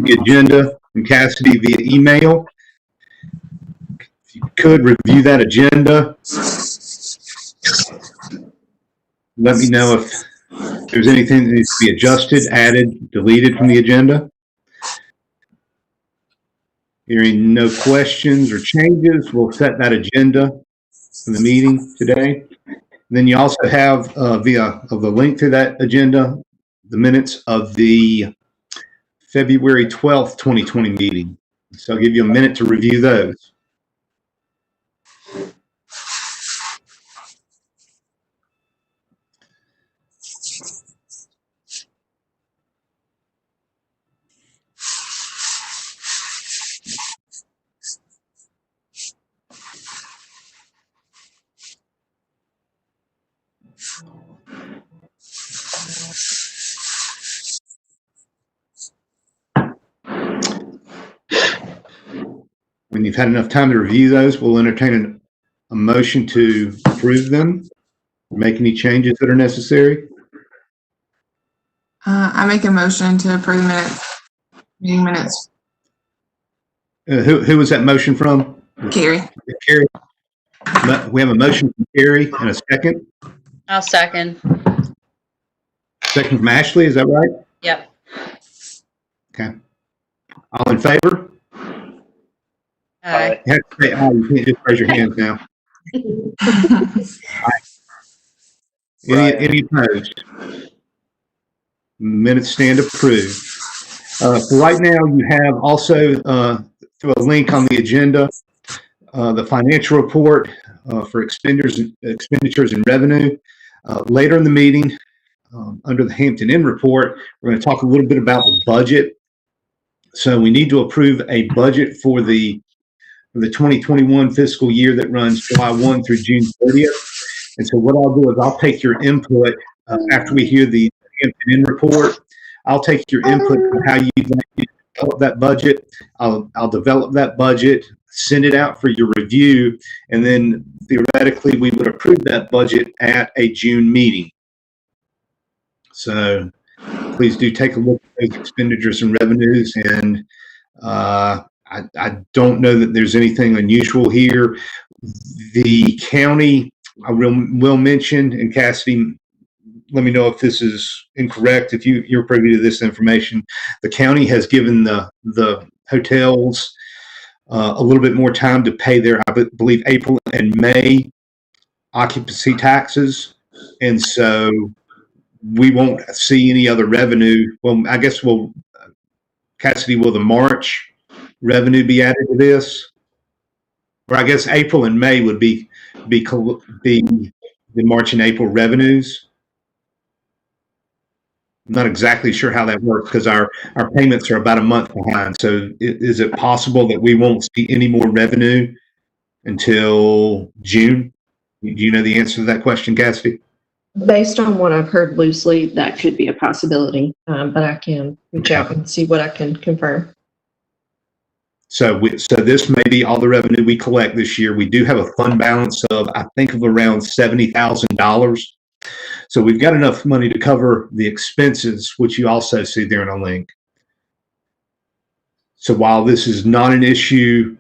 the agenda from Cassidy via email. If you could review that agenda, let me know if there's anything that needs to be adjusted, added, deleted from the agenda. Hearing no questions or changes, we'll set that agenda for the meeting today. Then you also have via the link to that agenda, the minutes of the February 12th, 2020 meeting. So I'll give you a minute to review those. When you've had enough time to review those, we'll entertain a motion to approve them, make any changes that are necessary. I make a motion to approve meeting minutes. Who was that motion from? Carrie. Carrie. We have a motion from Carrie and a second. I'll second. Second from Ashley, is that right? Yep. Okay. All in favor? Aye. You have to say aye. You can't just raise your hands now. Any opposed? Minutes stand approved. For right now, you have also through a link on the agenda the financial report for expenditures and revenue. Later in the meeting, under the Hampton Inn Report, we're going to talk a little bit about the budget. So we need to approve a budget for the 2021 fiscal year that runs July 1 through June 30th. And so what I'll do is I'll take your input after we hear the Hampton Inn Report. I'll take your input on how you'd like to develop that budget. I'll develop that budget, send it out for your review, and then theoretically we would approve that budget at a June meeting. So please do take a look at those expenditures and revenues, and I don't know that there's anything unusual here. The county, I will mention, and Cassidy, let me know if this is incorrect, if you're privy to this information. The county has given the hotels a little bit more time to pay their, I believe, April and May occupancy taxes. And so we won't see any other revenue. Well, I guess Cassidy, will the March revenue be added to this? Or I guess April and May would be the March and April revenues. I'm not exactly sure how that works because our payments are about a month behind. So is it possible that we won't see any more revenue until June? Do you know the answer to that question, Cassidy? Based on what I've heard loosely, that could be a possibility, but I can reach out and see what I can confirm. So this may be all the revenue we collect this year. We do have a fund balance of, I think, of around $70,000. So we've got enough money to cover the expenses, which you also see there in a link. So while this is not an issue,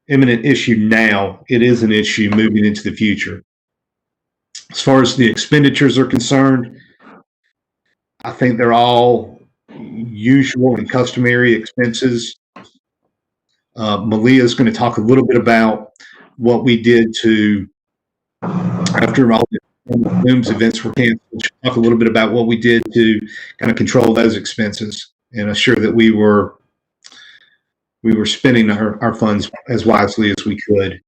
imminent issue now, it is an issue moving into the future. As far as the expenditures are concerned, I think they're all usual and customary expenses. Malia is going to talk a little bit about what we did to, after all the Booms events were canceled, she'll talk a little bit about what we did to kind of control those expenses and assure that we were spending our funds as wisely as we could,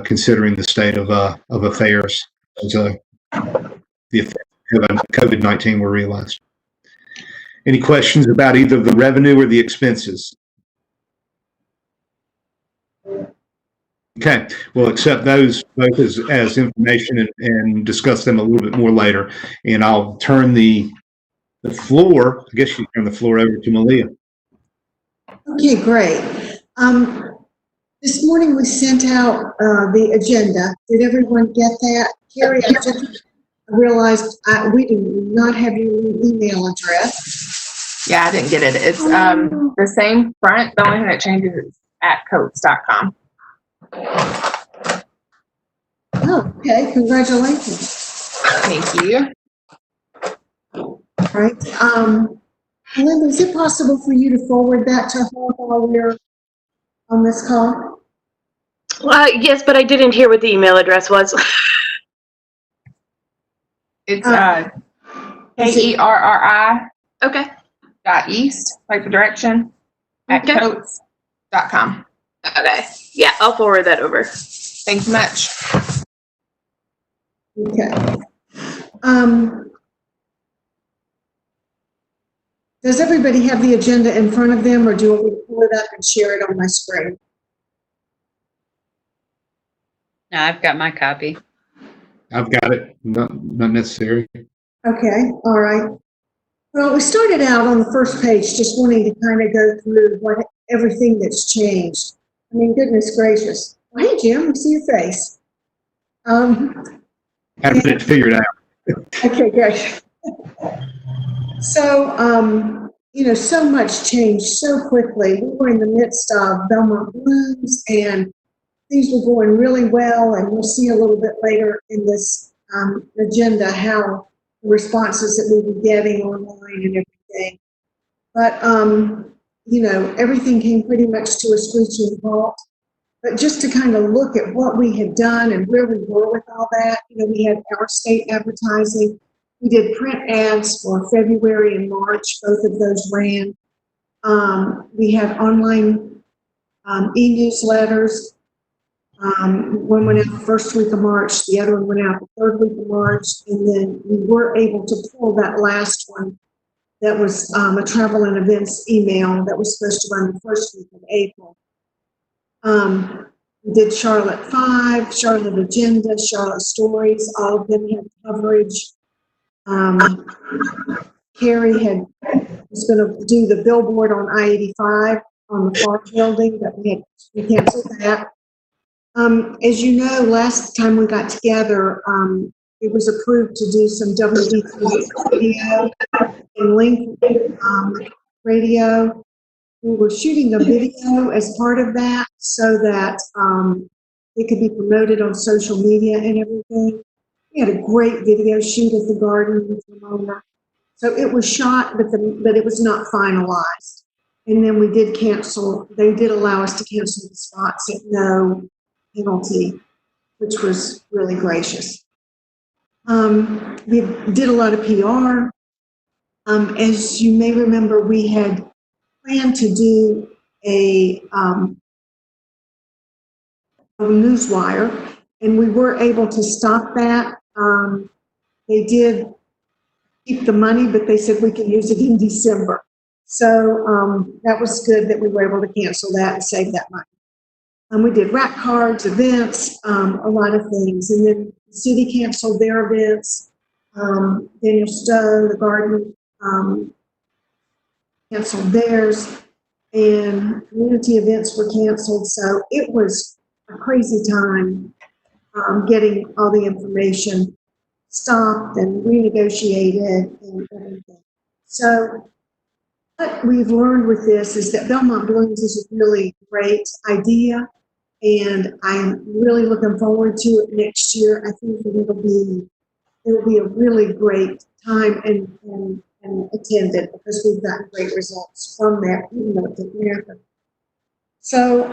considering the state of affairs as the effects of COVID-19 were realized. Any questions about either the revenue or the expenses? Okay, we'll accept those both as information and discuss them a little bit more later. And I'll turn the floor, I guess you turn the floor over to Malia. Okay, great. This morning we sent out the agenda. Did everyone get that? Carrie, I just realized we do not have your email address. Yeah, I didn't get it. It's the same front. The only thing that changes is at coats.com. Oh, okay, congratulations. Thank you. All right. Linda, is it possible for you to forward that to her while we're on this call? Yes, but I didn't hear what the email address was. It's Is it- KERRI Okay. .east, like the direction, at Okay. coats.com. Okay. Yeah, I'll forward that over. Thank you much. Okay. Does everybody have the agenda in front of them, or do you want me to pull it up and share it on my screen? No, I've got my copy. I've got it. Not necessary. Okay, all right. Well, we started out on the first page just wanting to kind of go through everything that's changed. I mean, goodness gracious. Well, hey, Jim, we see your face. Having it figured out. Okay, great. So, so much changed so quickly. We were in the midst of Belmont Blooms, and things were going really well, and we'll see a little bit later in this agenda how the responses that we were getting online and everything. But, everything came pretty much to a screeching halt. But just to kind of look at what we had done and where we were with all that, we had our state advertising. We did print ads for February and March. Both of those ran. We had online e-newsletters. One went out the first week of March. The other one went out the third week of March. And then we were able to pull that last one that was a travel and events email that was supposed to run the first week of April. We did Charlotte 5, Charlotte Agenda, Charlotte Stories. All of them had coverage. Carrie was going to do the billboard on I-85 on the Park building, but we canceled that. As you know, last time we got together, it was approved to do some WDT radio and Link radio. We were shooting a video as part of that so that it could be promoted on social media and everything. We had a great video shoot at the garden with Ramona. So it was shot, but it was not finalized. And then we did cancel. They did allow us to cancel the spots at no penalty, which was really gracious. We did a lot of PR. As you may remember, we had planned to do a newswire, and we were able to stop that. They did keep the money, but they said we can use it in December. So that was good that we were able to cancel that and save that money. We did rack cards, events, a lot of things. And then the city canceled their events. Daniel Stowe, the garden, canceled theirs. And community events were canceled. So it was a crazy time getting all the information stopped and renegotiated and everything. So what we've learned with this is that Belmont Blooms is a really great idea, and I'm really looking forward to it next year. I think that it'll be a really great time and attended, because we've gotten great results from that, even though it's America. So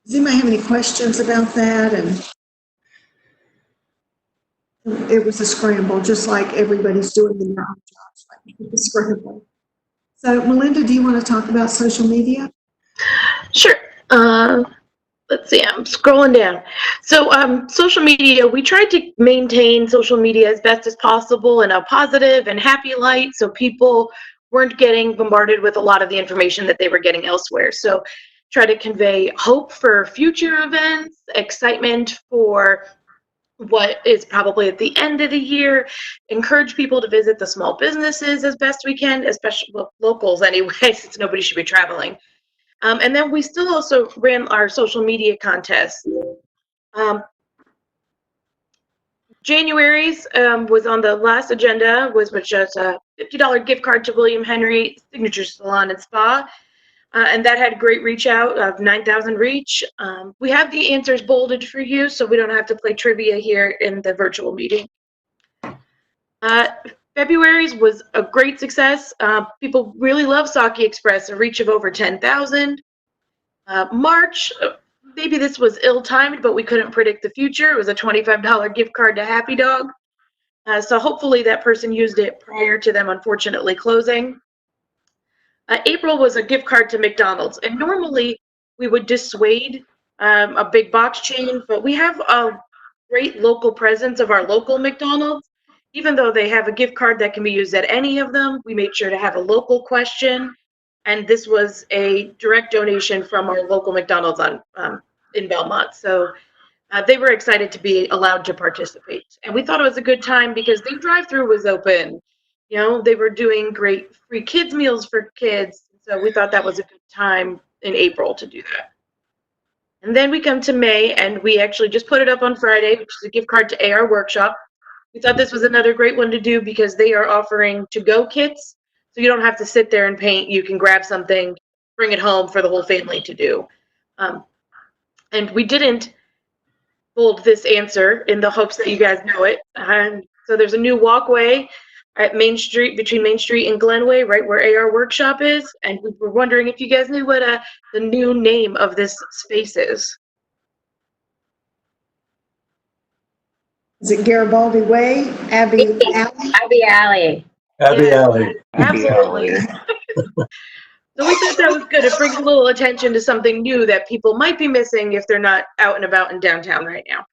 does anybody have any questions about that? And it was a scramble, just like everybody's doing in their own jobs. Like it was a scramble. So, Melinda, do you want to talk about social media? Sure. Let's see, I'm scrolling down. So social media, we tried to maintain social media as best as possible in a positive and happy light, so people weren't getting bombarded with a lot of the information that they were getting elsewhere. So try to convey hope for future events, excitement for what is probably at the end of the year, encourage people to visit the small businesses as best we can, especially locals anyway, since nobody should be traveling. And then we still also ran our social media contest. January's was on the last agenda, which was a $50 gift card to William Henry Signature Salon and Spa. And that had great reach out of 9,000 reach. We have the answers bolded for you, so we don't have to play trivia here in the virtual meeting. February's was a great success. People really love Saki Express, a reach of over 10,000. March, maybe this was ill-timed, but we couldn't predict the future. It was a $25 gift card to Happy Dog. So hopefully that person used it prior to them unfortunately closing. April was a gift card to McDonald's, and normally we would dissuade a big box chain, but we have a great local presence of our local McDonald's. Even though they have a gift card that can be used at any of them, we made sure to have a local question, and this was a direct donation from our local McDonald's in Belmont. So they were excited to be allowed to participate, and we thought it was a good time because the drive-through was open. You know, they were doing great free kids meals for kids. So we thought that was a good time in April to do that. And then we come to May, and we actually just put it up on Friday, which is a gift card to AR Workshop. We thought this was another great one to do because they are offering to-go kits. So you don't have to sit there and paint. You can grab something, bring it home for the whole family to do. And we didn't bold this answer in the hopes that you guys know it. So there's a new walkway at Main Street, between Main Street and Glenway, right where AR Workshop is. And we were wondering if you guys knew what the new name of this space is. Is it Garibaldi Way, Abbey Alley? Abbey Alley. Abbey Yeah. Alley. Absolutely. So we thought that was good. It brings a little attention to something new that people might be missing if they're not out and about in downtown right now.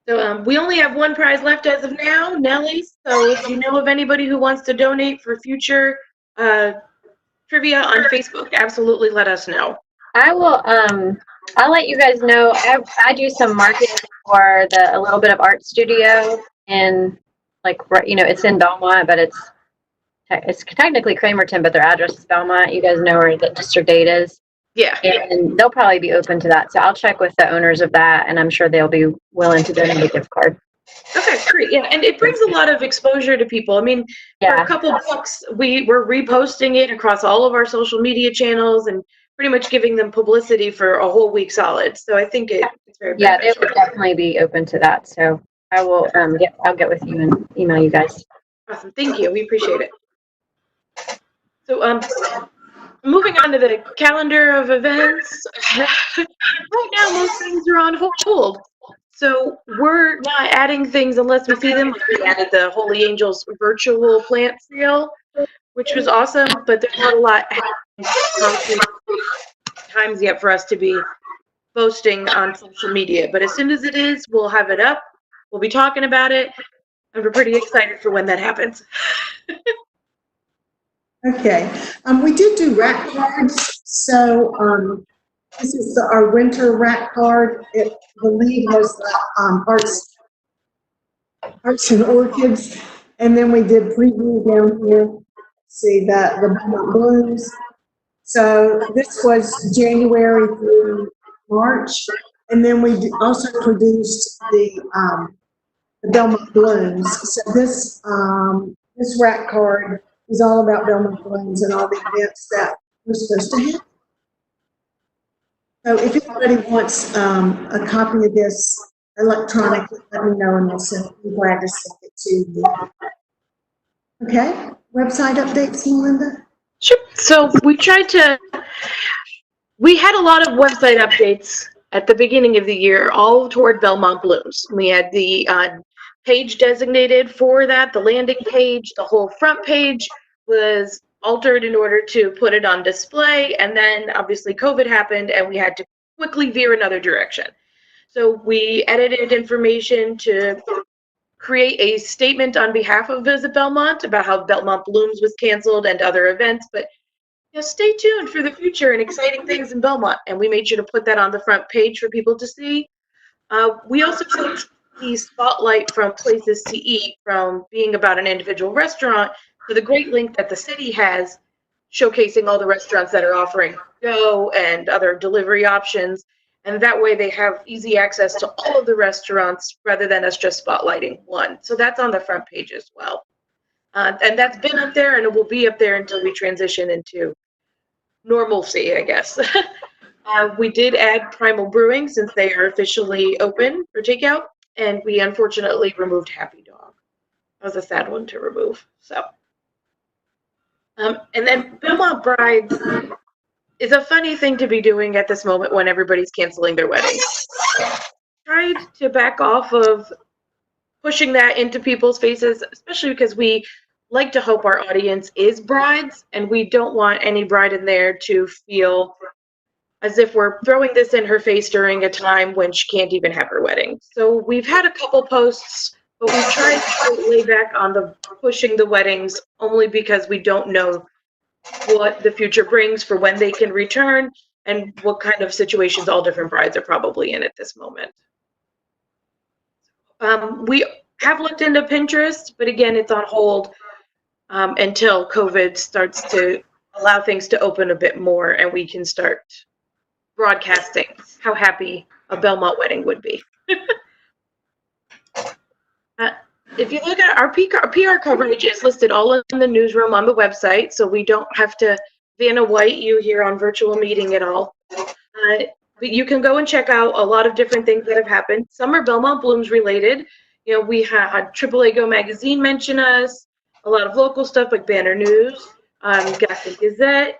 So we only have one prize left as of now, Nellie. So if you know of anybody who wants to donate for future trivia on Facebook, absolutely let us know. I will, I'll let you guys know. I do some marketing for a little bit of art studio in, like, you know, it's in Belmont, but it's technically Cramerton, but their address is Belmont. You guys know where the district 8 is. Yeah. And they'll probably be open to that. So I'll check with the owners of that, and I'm sure they'll be willing to donate a gift card. Okay, great. Yeah, and it brings a lot of exposure to people. I mean, for a couple of bucks, we're reposting it across all of our social media channels and pretty much giving them publicity for a whole week solid. So I think it's very beneficial. Yeah, they would definitely be open to that. So I will I'll get with you and email you guys. Awesome. Thank you. We appreciate it. So moving on to the calendar of events. Right now, most things are on hold. So we're not adding things unless we see them. We added the Holy Angels virtual plant sale, which was awesome, but there's not a lot times yet for us to be posting on social media. But as soon as it is, we'll have it up. We'll be talking about it, and we're pretty excited for when that happens. Okay, we did do rack cards, so this is our winter rack card. The lead was the arts and orchids, and then we did preview down here. See the Belmont blooms. So this was January through March, and then we also produced the Belmont blooms. So this rack card is all about Belmont blooms and all the events that we're supposed to have. So if anybody wants a copy of this electronically, let me know and I'll be glad to send it to you. Okay, website updates, Melinda? Sure. So we had a lot of website updates at the beginning of the year, all toward Belmont Blooms. We had the page designated for that, the landing page, the whole front page was altered in order to put it on display, and then obviously COVID happened and we had to quickly veer another direction. So we edited information to create a statement on behalf of Visit Belmont about how Belmont Blooms was canceled and other events, but stay tuned for the future and exciting things in Belmont, and we made sure to put that on the front page for people to see. We also took the spotlight from places to eat, from being about an individual restaurant, to the great link that the city has showcasing all the restaurants that are offering go and other delivery options. And that way they have easy access to all of the restaurants rather than us just spotlighting one. So that's on the front page as well. And that's been up there and it will be up there until we transition into normalcy, I guess. We did add Primal Brewing since they are officially open for takeout, and we unfortunately removed Happy Dog. That was a sad one to remove. So, and then Belmont Brides is a funny thing to be doing at this moment when everybody's canceling their weddings. Tried to back off of pushing that into people's faces, especially because we like to hope our audience is brides, and we don't want any bride in there to feel as if we're throwing this in her face during a time when she can't even have her wedding. So we've had a couple posts, but we've tried to lay back on the pushing the weddings only because we don't know what the future brings for when they can return and what kind of situations all different brides are probably in at this moment. We have looked into Pinterest, but again, it's on hold until COVID starts to allow things to open a bit more and we can start broadcasting how happy a Belmont wedding would be. If you look at our PR coverage is listed all in the newsroom on the website, so we don't have to Vanna White you here on virtual meeting at all. But you can go and check out a lot of different things that have happened. Some are Belmont Blooms related. You know, we had AAA Go Magazine mention us, a lot of local stuff like Banner News, Gaston Gazette.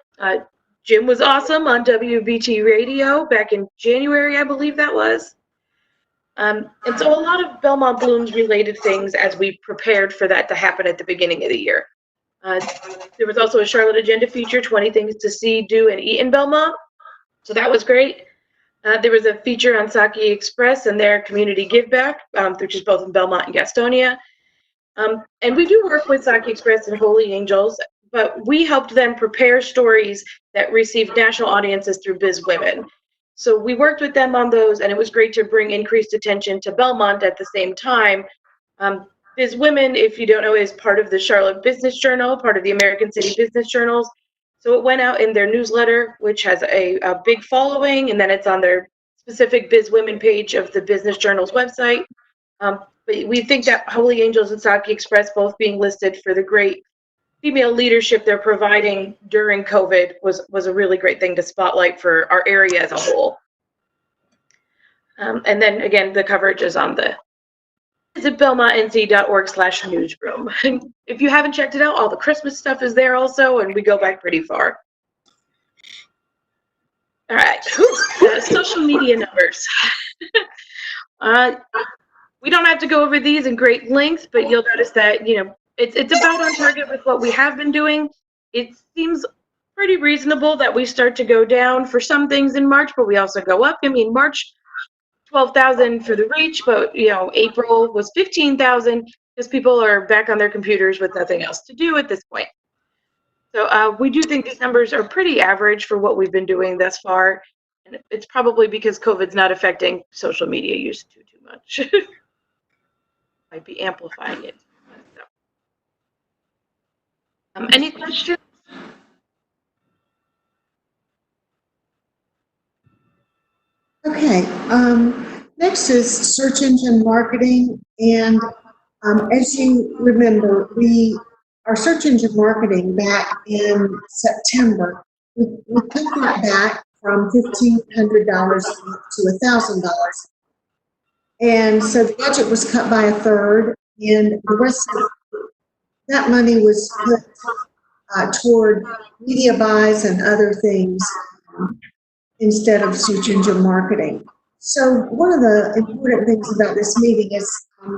Jim was awesome on WBT Radio back in January, I believe that was. And so a lot of Belmont Blooms related things as we prepared for that to happen at the beginning of the year. There was also a Charlotte Agenda feature, 20 things to see, do, and eat in Belmont. So that was great. There was a feature on Sake Express and their community give back, which is both in Belmont and Gastonia. And we do work with Sake Express and Holy Angels, but we helped them prepare stories that received national audiences through Biz Women. So we worked with them on those, and it was great to bring increased attention to Belmont at the same time. Biz Women, if you don't know, is part of the Charlotte Business Journal, part of the American City Business Journals. So it went out in their newsletter, which has a big following, and then it's on their specific Biz Women page of the Business Journal's website. But we think that Holy Angels and Sake Express both being listed for the great female leadership they're providing during COVID was a really great thing to spotlight for our area as a whole. And then again, the coverage is on the visit belmontnc.org/newsroom. If you haven't checked it out, all the Christmas stuff is there also, and we go back pretty far. All right, social media numbers. We don't have to go over these in great length, but you'll notice that, you know, it's about on target with what we have been doing. It seems pretty reasonable that we start to go down for some things in March, but we also go up. I mean, March, 12,000 for the reach, but, you know, April was 15,000 because people are back on their computers with nothing else to do at this point. So we do think these numbers are pretty average for what we've been doing thus far. And it's probably because COVID's not affecting social media use too much. Might be amplifying it. So. Any questions? Okay, next is search engine marketing, and as you remember, our search engine marketing back in September, we cut that back from $1,500 to $1,000. And so the budget was cut by a third, and the rest of that money was put toward media buys and other things instead of search engine marketing. So one of the important things about this meeting is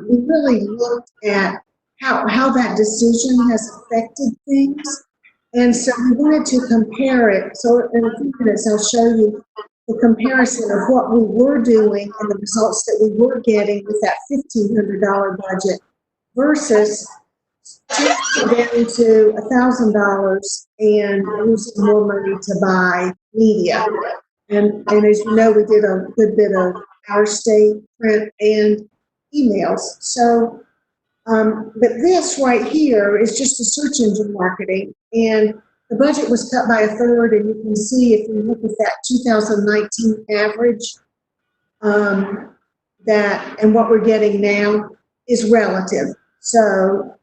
we really looked at how that decision has affected things. And so we wanted to compare it. So in a few minutes, I'll show you the comparison of what we were doing and the results that we were getting with that $1,500 budget versus just down to $1,000 and losing more money to buy media. And as you know, we did a good bit of our state print and emails. So, but this right here is just a search engine marketing, and the budget was cut by a third. And you can see if you look at that 2019 average, and what we're getting now is relative. So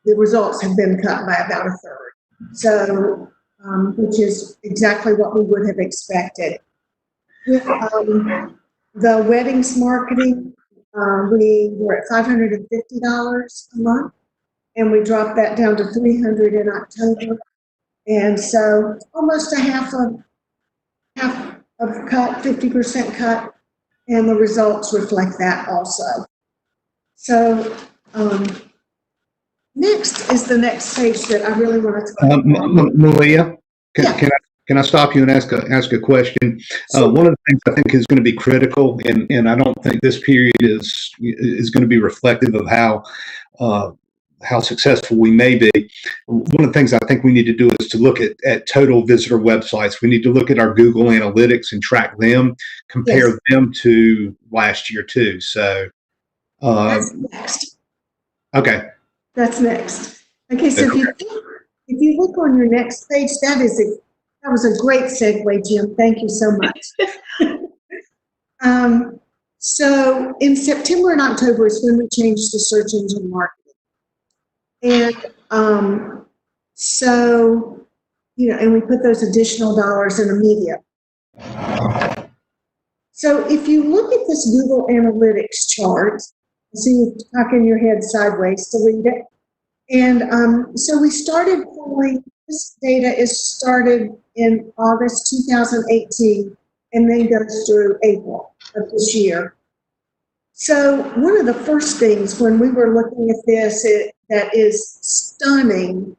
the results have been cut by about a third. So, which is exactly what we would have expected. With the weddings marketing, we were at $550 a month, and we dropped that down to $300 in October. And so almost a half of cut, 50% cut, and the results reflect that also. So next is the next page that I really want to talk about. Malia, Yeah. can I stop you and ask a question? One of the things I think is going to be critical, and I don't think this period is going to be reflective of how successful we may be. One of the things I think we need to do is to look at total visitor websites. We need to look at our Google Analytics and track them, compare them to last year too. So That's next. Okay. That's next. Okay, so if you look on your next page, that was a great segue, Jim. Thank you so much. So in September and October is when we changed the search engine marketing. And so, and we put those additional dollars in the media. So if you look at this Google Analytics chart, so you tuck in your head sideways to read it. And so we started pulling, this data is started in August 2018 and then goes through April of this year. So one of the first things when we were looking at this that is stunning,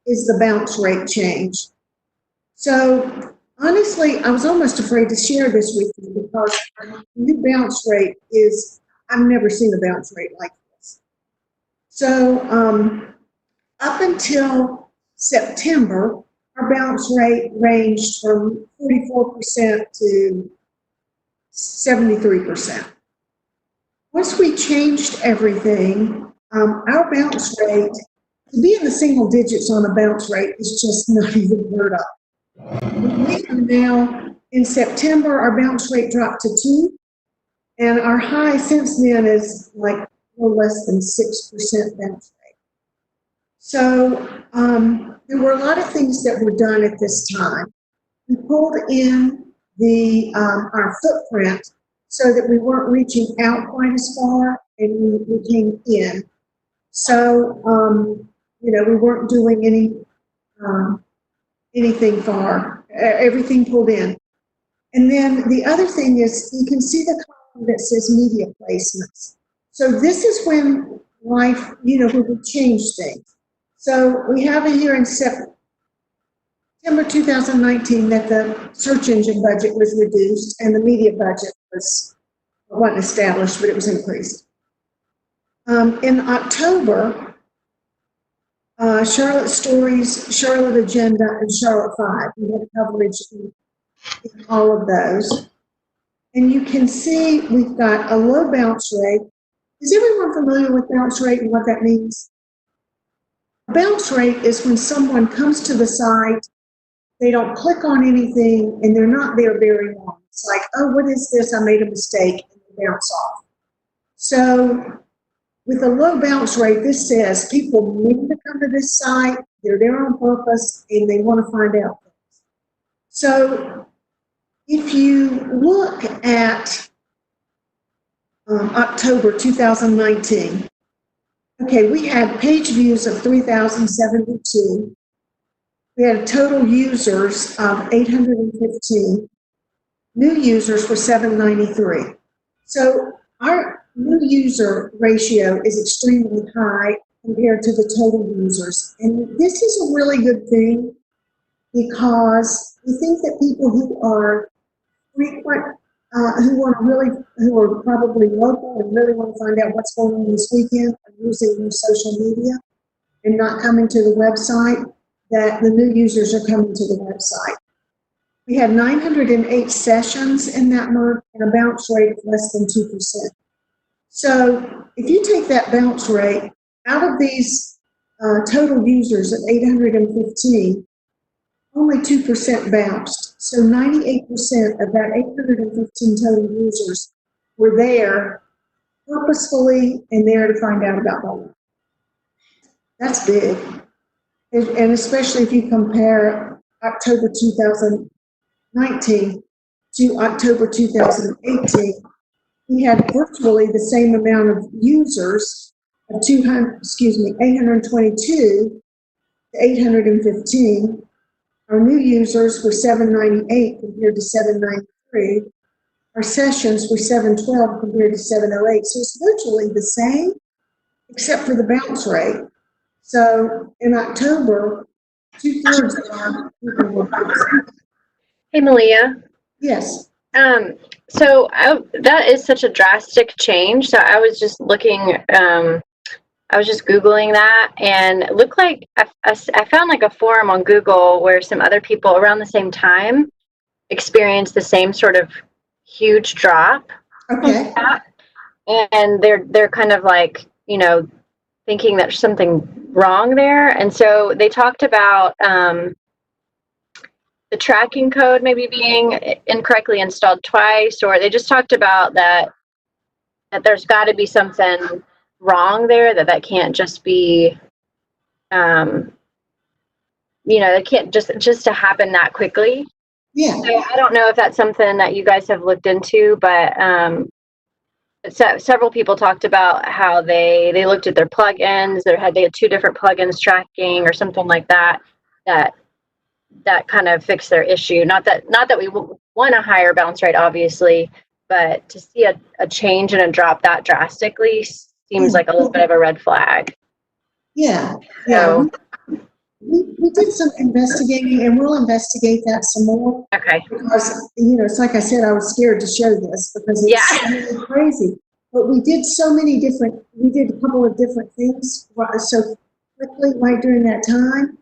is the bounce rate change. So honestly, I was almost afraid to share this with you because our new bounce rate is, I've never seen a bounce rate like this. So up until September, our bounce rate ranged from 44% to 73%. Once we changed everything, our bounce rate, to be in the single digits on a bounce rate is just not even heard of. We are now, in September, our bounce rate dropped to 2, and our high since then is like a little less than 6% bounce rate. So there were a lot of things that were done at this time. We pulled in our footprint so that we weren't reaching out quite as far, and we came in. So, we weren't doing anything far, everything pulled in. And then the other thing is, you can see the column that says media placements. So this is when when we change things. So we have it here in September 2019 that the search engine budget was reduced and the media budget wasn't established, but it was increased. In October, Charlotte Stories, Charlotte Agenda, and Charlotte 5. We had coverage in all of those. And you can see we've got a low bounce rate. Is everyone familiar with bounce rate and what that means? Bounce rate is when someone comes to the site, they don't click on anything, and they're not there very long. It's like, oh, what is this? I made a mistake, and they bounce off. So with a low bounce rate, this says people need to come to this site, they're there on purpose, and they want to find out things. So if you look at October 2019, okay, we had page views of 3,072. We had total users of 815. New users were 793. So our new user ratio is extremely high compared to the total users. And this is a really good thing because we think that people who are frequent, who are probably local and really want to find out what's going on this weekend are using their social media and not coming to the website, that the new users are coming to the website. We had 908 sessions in that month and a bounce rate of less than 2%. So if you take that bounce rate out of these total users of 815, only 2% bounced. So 98% of that 815 total users were there purposefully and there to find out about Belmont. That's big. And especially if you compare October 2019 to October 2018, we had virtually the same amount of users of 822 to 815. Our new users were 798 compared to 793. Our sessions were 712 compared to 708. So it's virtually the same, except for the bounce rate. So in October, 2/3 of our people were bouncing. Hey, Malia. Yes. That is such a drastic change. So I was just looking, I was just Googling that, and it looked like I found like a forum on Google where some other people around the same time experienced the same sort of huge drop. Okay. And they're kind of like, thinking there's something wrong there. And so they talked about the tracking code maybe being incorrectly installed twice, or they just talked about that there's got to be something wrong there, that can't just be, it can't just to happen that quickly. Yeah. So I don't know if that's something that you guys have looked into, but several people talked about how they looked at their plugins. They had 2 different plugins tracking or something like that kind of fixed their issue. Not that we want a higher bounce rate, obviously, but to see a change and a drop that drastically seems like a little bit of a red flag. Yeah. So, we did some investigating, and we'll investigate that some more. okay. Because, it's like I said, I was scared to show this because it's really crazy. But we did a couple of different things so quickly right during that time.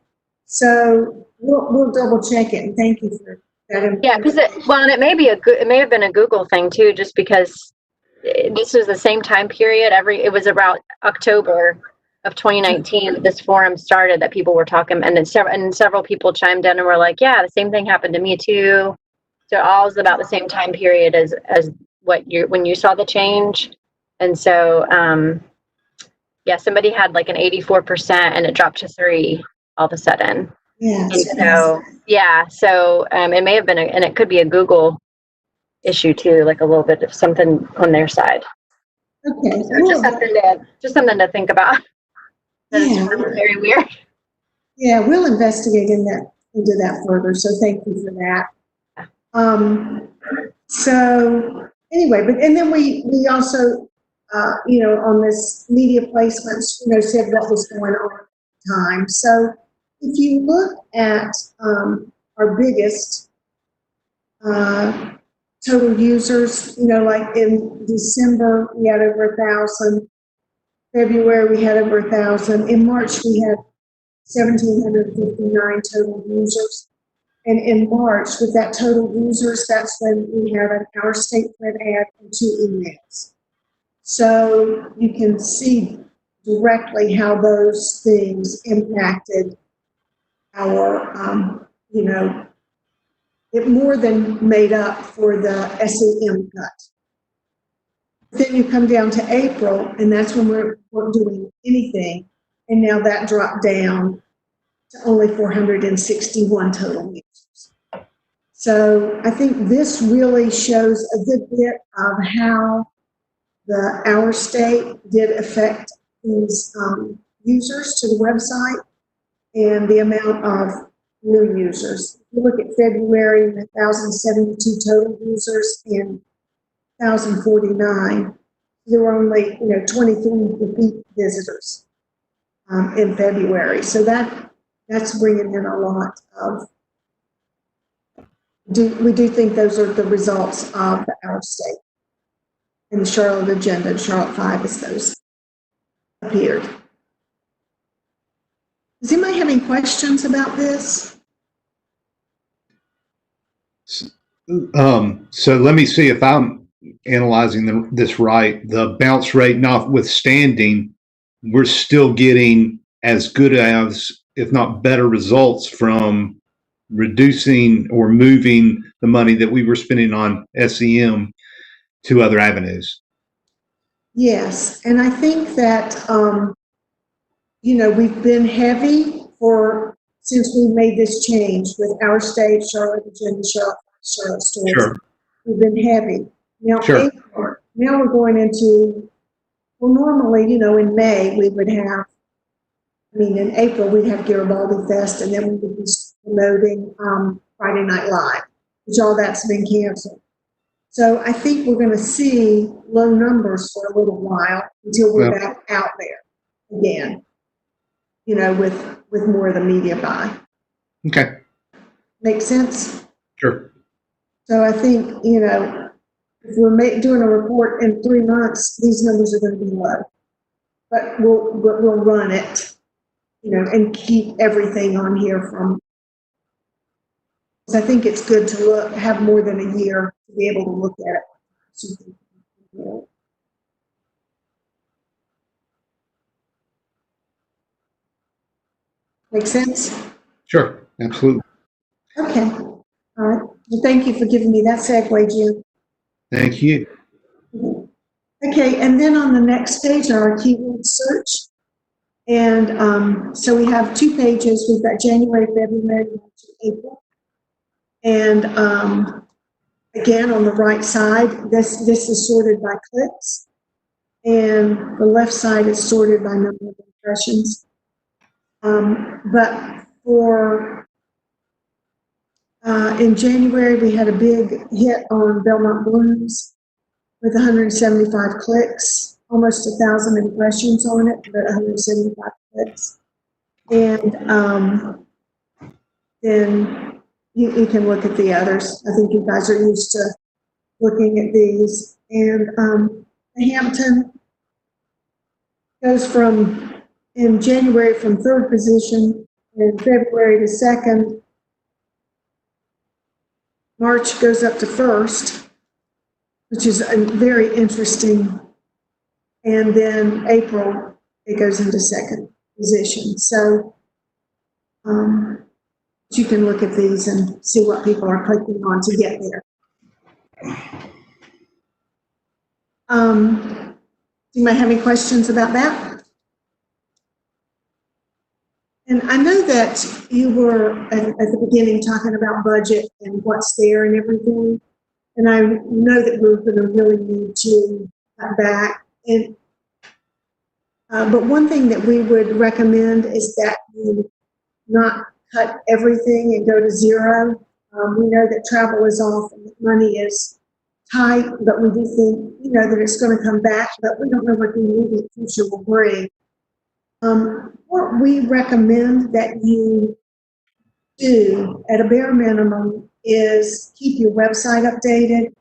So we'll double check it, and thank you for that. Yeah, because it may have been a Google thing too, just because this was the same time period. It was about October of 2019 that this forum started, that people were talking, and several people chimed in and were like, yeah, the same thing happened to me too. So all is about the same time period as when you saw the change. And so somebody had like an 84% and it dropped to 3 all of a sudden. Yeah. So it may have been and it could be a Google issue too, like a little bit of something on their side. Okay. So just something to think about. That's very weird. Yeah, we'll investigate into that further. So thank you for that. So anyway, and then we also, on this media placements, said what was going on at the time. So if you look at our biggest total users, like in December, we had over 1,000. February, we had over 1,000. In March, we had 1,759 total users. And in March, with that total users, that's when we had an Our State thread ad and 2 emails. So you can see directly how those things impacted our, it more than made up for the SEM cut. Then you come down to April, and that's when we're doing anything. And now that dropped down to only 461 total users. So I think this really shows a good bit of how the Our State did affect these users to the website and the amount of new users. If you look at February, 1,072 total users and 1,049. There were only, 23 repeat visitors in February. So that's bringing in a lot of. We do think those are the results of the Our State and the Charlotte agenda, and Charlotte 5 as those appeared. Does anybody have any questions about this? So let me see if I'm analyzing this right. The bounce rate notwithstanding, we're still getting as good as, if not better, results from reducing or moving the money that we were spending on SEM to other avenues. Yes, and I think that, we've been heavy since we made this change with Our State, Charlotte, Virginia, Charlotte stores. Sure. We've been heavy. Now, Sure. now we're going into, well, normally, in May, we would have, in April, we'd have Garibaldi Fest, and then we would be promoting Friday Night Live, which all that's been canceled. So I think we're going to see low numbers for a little while until we're back out there again, with more of the media buy. Okay. Make sense? Sure. So I think, if we're doing a report in 3 months, these numbers are going to be low. But we'll run it, and keep everything on here I think it's good to have more than a year to be able to look at it. Make sense? Sure. Absolutely. Okay. All right. Well, thank you for giving me that segue, Jim. Thank you. Okay, and then on the next page are our keyword search. And so we have 2 pages. We've got January, February, March, and April. And again, on the right side, this is sorted by clicks. And the left side is sorted by number of impressions. But for in January, we had a big hit on Belmont Blooms with 175 clicks, almost 1,000 impressions on it, but 175 clicks. And then you can look at the others. I think you guys are used to looking at these. And the Hampton goes in January from 3rd position, in February to 2nd. March goes up to 1st, which is very interesting. And then April, it goes into 2nd position. So you can look at these and see what people are clicking on to get there. Do you might have any questions about that? And I know that you were at the beginning talking about budget and what's there and everything. And I know that we're going to really need to cut back. And but one thing that we would recommend is that you not cut everything and go to 0. We know that travel is off and money is tight, but we do think, that it's going to come back, but we don't know what the immediate future will bring. What we recommend that you do at a bare minimum is keep your website updated,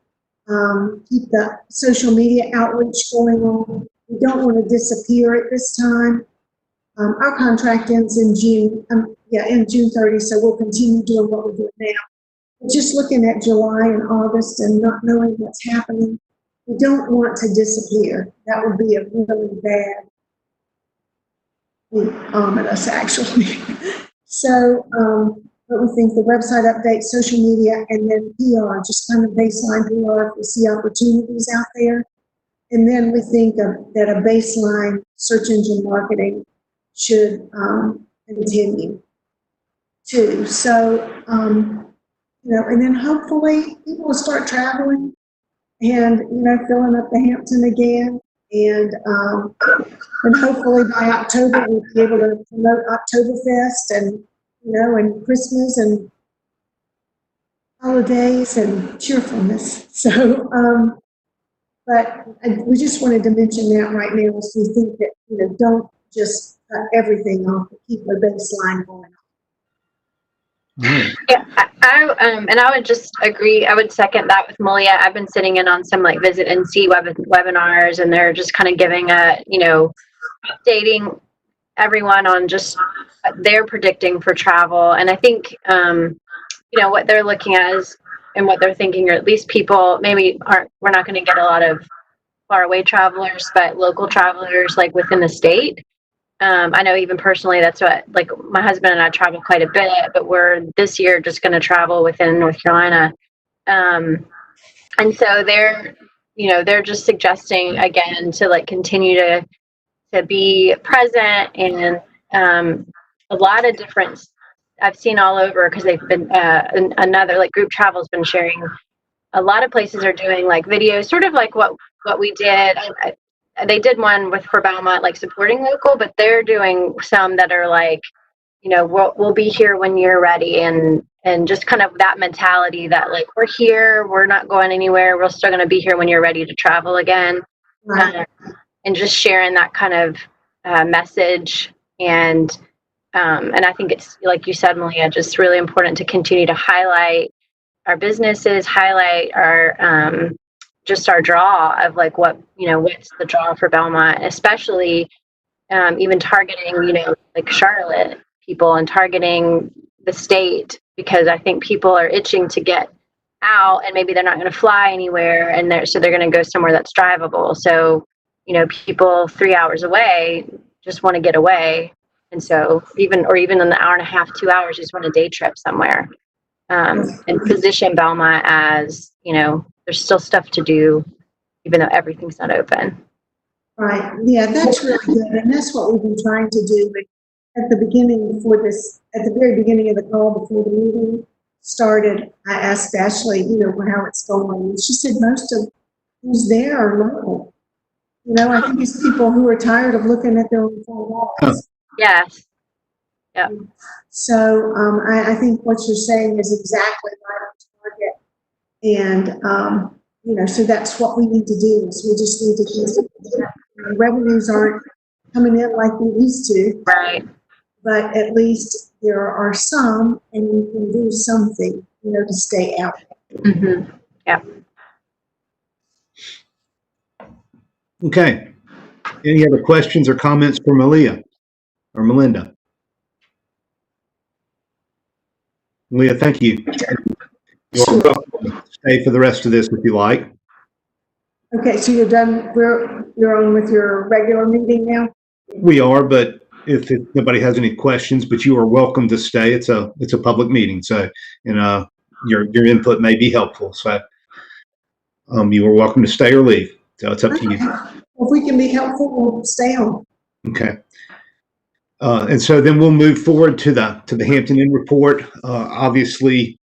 keep the social media outreach going on. We don't want to disappear at this time. Our contract ends in June, in June 30, so we'll continue doing what we're doing now. But just looking at July and August and not knowing what's happening, we don't want to disappear. That would be a really bad, ominous actually. So, but we think the website update, social media, and then PR, just kind of baseline PR if we see opportunities out there. And then we think that a baseline search engine marketing should continue too. So, and then hopefully people will start traveling and, filling up the Hampton again. And hopefully by October, we'll be able to promote Oktoberfest and, and Christmas and holidays and cheerfulness. So, but we just wanted to mention that right now, as we think that, don't just cut everything off, but keep the baseline going on. Yeah, I would just agree. I would second that with Malia. I've been sitting in on some Visit and See webinars, and they're just kind of giving updating everyone on just what they're predicting for travel. And I think, what they're looking at is, and what they're thinking, or at least people maybe we're not going to get a lot of far away travelers, but local travelers within the state. I know even personally, that's what, like, my husband and I travel quite a bit, but we're this year just going to travel within North Carolina. And so they're just suggesting again to like continue to be present, and a lot of different, I've seen all over, because they've been another like group travel's been sharing. A lot of places are doing like videos, sort of like what we did. They did one for Belmont, like supporting local, but they're doing some that are like, we'll be here when you're ready, and just kind of that mentality that like, we're here, we're not going anywhere, we're still going to be here when you're ready to travel again. Right. And just sharing that kind of message. And I think it's, like you said, Malia, just really important to continue to highlight our businesses, highlight our just our draw of like what's the draw for Belmont, especially even targeting, like Charlotte people, and targeting the state, because I think people are itching to get out, and maybe they're not going to fly anywhere, and they're going to go somewhere that's drivable. So, people 3 hours away just want to get away. And so even in an hour and a half, 2 hours, just want a day trip somewhere. And position Belmont as, there's still stuff to do, even though everything's not open. Right, yeah, that's really good, and that's what we've been trying to do. At the very beginning of the call, before the meeting started, I asked Ashley, how it's going, and she said most of who's there are local. I think it's people who are tired of looking at their own four walls. Yes. Yeah. So I think what you're saying is exactly right on target, and so that's what we need to do. Is we just need to revenues aren't coming in like we used to, right? But at least there are some, and you can do something, to stay out. Mm-hmm. Yeah. Okay. Any other questions or comments for Malia or Melinda? Malia, thank you. You're welcome to stay for the rest of this if you like. Okay, so you're done. You're on with your regular meeting now? We are, but if nobody has any questions, but you are welcome to stay. It's a public meeting, so your input may be helpful. So you are welcome to stay or leave. So it's up to you. If we can be helpful, we'll stay on. Okay. And so then we'll move forward to the Hampton Inn Report. Obviously,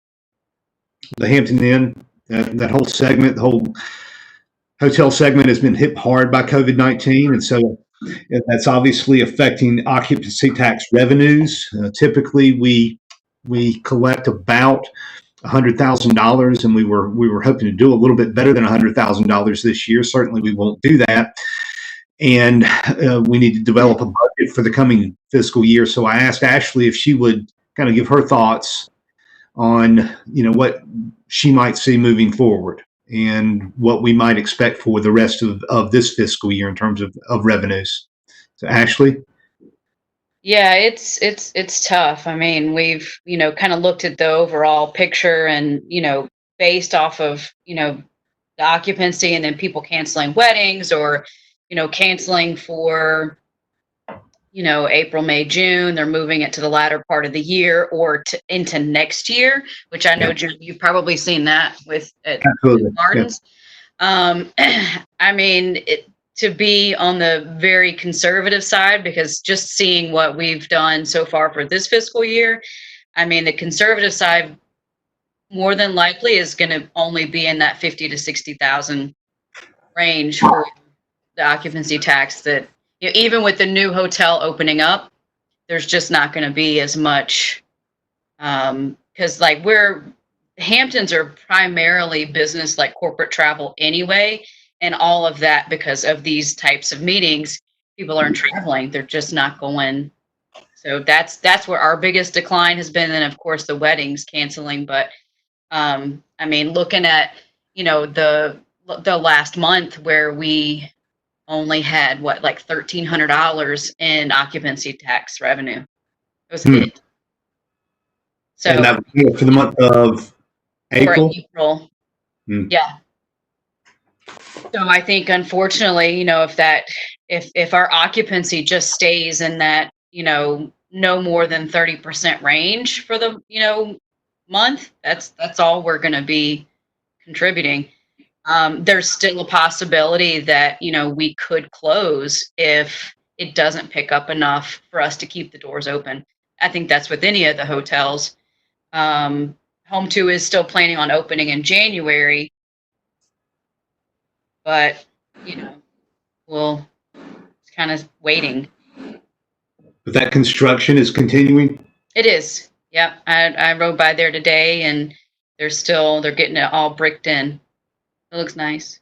the Hampton Inn, that whole segment, the whole hotel segment has been hit hard by COVID-19, and so that's obviously affecting occupancy tax revenues. Typically, we collect about $100,000, and we were hoping to do a little bit better than $100,000 this year. Certainly, we won't do that, and we need to develop a budget for the coming fiscal year. So I asked Ashley if she would kind of give her thoughts on what she might see moving forward and what we might expect for the rest of this fiscal year in terms of revenues. So Ashley? Yeah, it's tough. I mean, we've, kind of looked at the overall picture and, based off of, the occupancy and then people canceling weddings or, canceling for, April, May, June, they're moving it to the latter part of the year or into next year, which I know, Jim, you've probably seen that with Gardens. Yeah. I mean, to be on the very conservative side, because just seeing what we've done so far for this fiscal year, I mean, the conservative side more than likely is going to only be in that 50 to 60,000 range for the occupancy tax. That even with the new hotel opening up, there's just not going to be as much, because like Hamptons are primarily business, like corporate travel anyway. And all of that, because of these types of meetings, people aren't traveling. They're just not going. So that's where our biggest decline has been. And of course the weddings canceling. But I mean, looking at, the last month where we only had like $1,300 in occupancy tax revenue. It was it. So and that was for the month of April? Yeah. So I think, unfortunately, if our occupancy just stays in that, no more than 30% range for the, month, that's all we're going to be contributing. There's still a possibility that, we could close if it doesn't pick up enough for us to keep the doors open. I think that's with any of the hotels. Home 2 is still planning on opening in January, but, we'll kind of waiting. But that construction is continuing? It is. Yeah. I rode by there today and they're getting it all bricked in. It looks nice.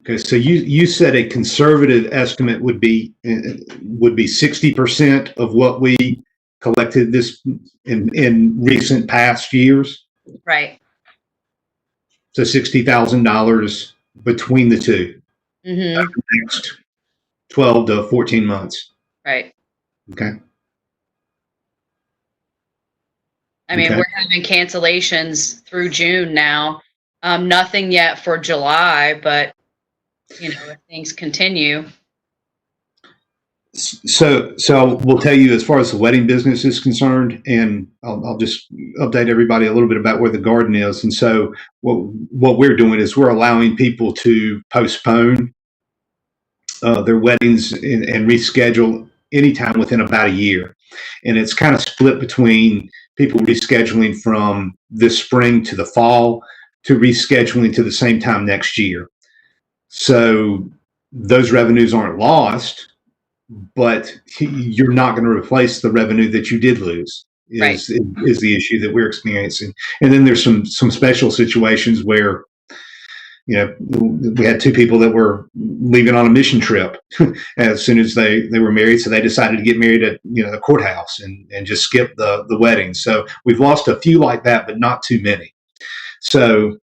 Okay, so you said a conservative estimate would be 60% of what we collected this in recent past years. Right. So $60,000 between the two Mm-hmm. over the next 12 to 14 months. Right. Okay. I mean, Okay. we're having cancellations through June now. Nothing yet for July, but if things continue. So we'll tell you as far as the wedding business is concerned, and I'll just update everybody a little bit about where the garden is. And so what we're doing is we're allowing people to postpone their weddings and reschedule anytime within about a year. And it's kind of split between people rescheduling from this spring to the fall to rescheduling to the same time next year. So those revenues aren't lost, but you're not going to replace the revenue that you did lose is the issue that we're experiencing. And then there's some special situations where, we had two people that were leaving on a mission trip as soon as they were married. So they decided to get married at, the courthouse and just skip the wedding. So we've lost a few like that, but not too many. So,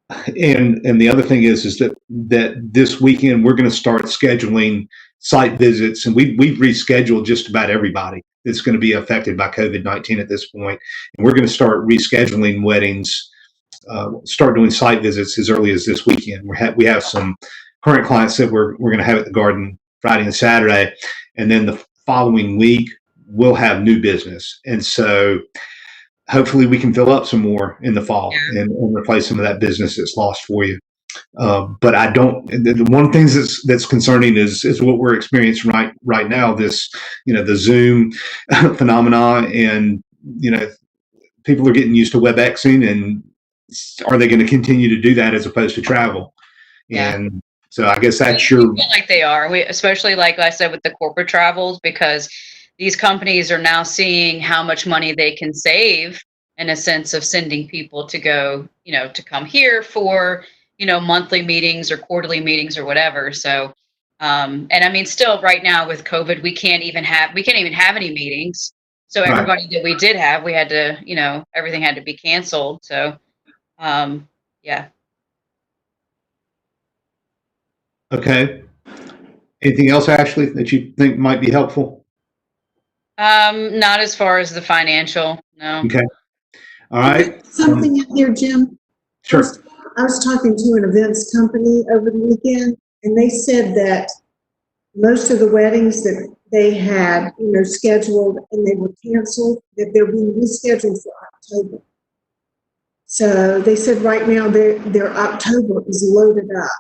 and the other thing is that this weekend we're going to start scheduling site visits, and we've rescheduled just about everybody that's going to be affected by COVID-19 at this point. And we're going to start rescheduling weddings, start doing site visits as early as this weekend. We have some current clients that we're going to have at the garden Friday and Saturday, and then the following week we'll have new business. And so hopefully we can fill up some more in the fall and replace some of that business that's lost for you. But I don't. One of the things that's concerning is what we're experiencing right now. This, the Zoom phenomena, and people are getting used to WebExing, and are they going to continue to do that as opposed to travel? Yeah. And so I guess that's I your. feel like they are. Especially like I said with the corporate travels, because these companies are now seeing how much money they can save in a sense of sending people to go, to come here for, monthly meetings or quarterly meetings or whatever. So, and I mean, still right now with COVID, we can't even have any meetings. So everybody that we did have, we had to, everything had to be canceled. So, yeah. Okay. Anything else, Ashley, that you think might be helpful? Not as far as the financial, no. Okay. All right. Something in here, Jim. Sure. I was talking to an events company over the weekend, and they said that most of the weddings that they had, scheduled and they were canceled, that they're being rescheduled for October. So they said right now their October is loaded up,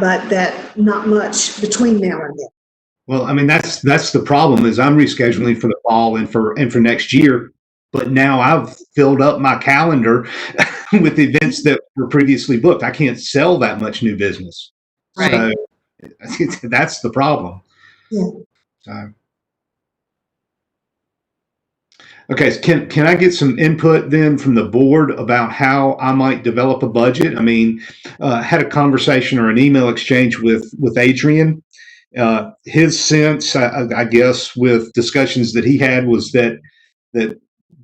but that not much between now and then. Well, I mean, that's the problem is I'm rescheduling for the fall and for next year, but now I've filled up my calendar with events that were previously booked. I can't sell that much new business. Right. So that's the problem. Yeah. So, okay, so can I get some input then from the board about how I might develop a budget? I mean, had a conversation or an email exchange with Adrian. His sense, I guess, with discussions that he had was that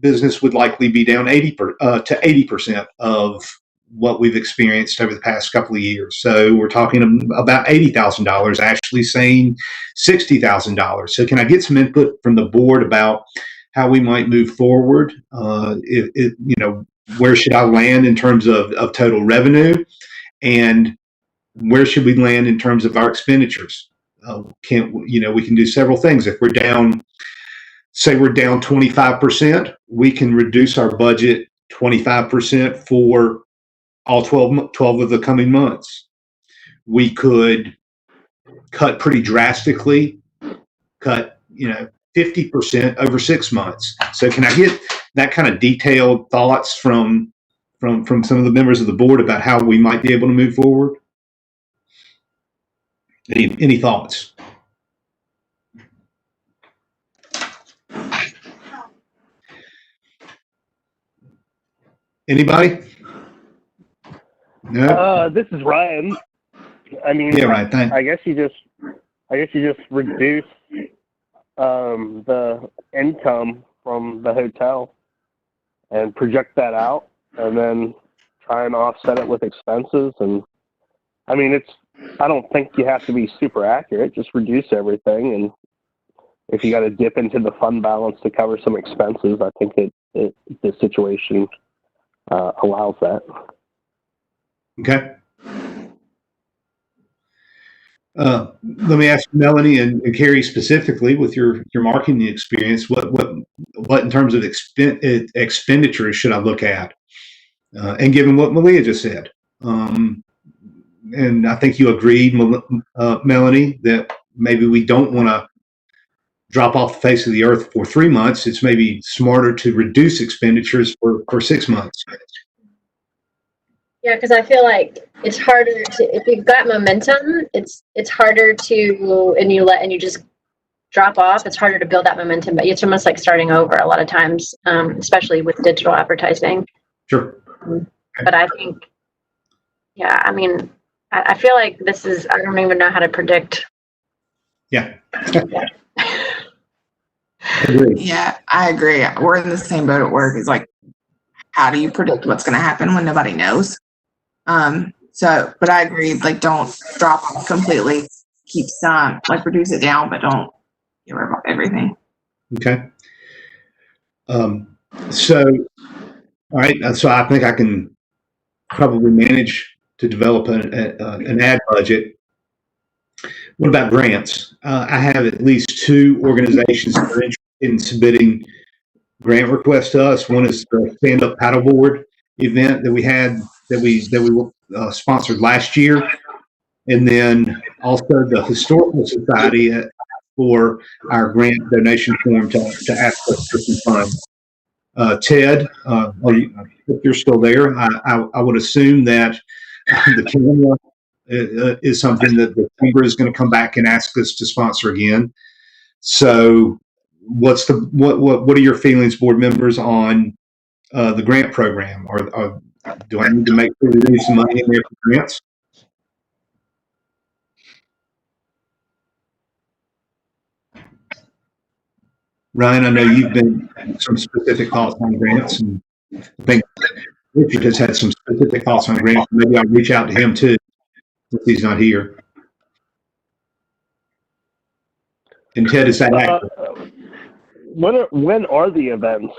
business would likely be down 80% of what we've experienced over the past couple of years. So we're talking about $80,000, actually saying $60,000. So can I get some input from the board about how we might move forward? Where should I land in terms of total revenue? and where should we land in terms of our expenditures? We can do several things. If we're down, say we're down 25%, we can reduce our budget 25% for all 12 of the coming months. We could cut pretty drastically, cut 50% over 6 months. So can I get that kind of detailed thoughts from some of the members of the board about how we might be able to move forward? Any thoughts? Anybody? No. This is Ryan. I mean, Yeah, right. Thanks. I guess you just reduce the income from the hotel and project that out, and then try and offset it with expenses. And I mean, I don't think you have to be super accurate. Just reduce everything, and if you got to dip into the fund balance to cover some expenses, I think the situation allows that. Okay. Let me ask Melanie and Carrie specifically, with your marketing experience, what in terms of expenditures should I look at? And given what Malia just said, and I think you agreed, Melanie, that maybe we don't want to drop off the face of the earth for 3 months. It's maybe smarter to reduce expenditures for 6 months. Yeah, because I feel like it's harder to, if you've got momentum, it's harder to, and you just drop off. It's harder to build that momentum, but it's almost like starting over a lot of times, especially with digital advertising. Sure. But I think, yeah, I mean, I feel like I don't even know how to predict. Yeah. Yeah, I agree. We're in the same boat at work. It's like, how do you predict what's going to happen when nobody knows? But I agree, like, don't drop off completely. Keep some, like, reduce it down, but don't get rid of everything. Okay. So, all right. So I think I can probably manage to develop an ad budget. What about grants? I have at least 2 organizations that are interested in submitting grant requests to us. One is the Stand Up Paddleboard event that we had that we sponsored last year, and then also the Historical Society for our grant donation form to ask us for some funds. Ted, if you're still there, I would assume that the camera is something that the chamber is going to come back and ask us to sponsor again. So, what are your feelings, board members, on the grant program? Or do I need to make sure we leave some money in there for grants? Ryan, I know you've been some specific thoughts on grants, and I think Richard has had some specific thoughts on grants. Maybe I'll reach out to him too, since he's not here. And Ted, is that accurate? When are the events?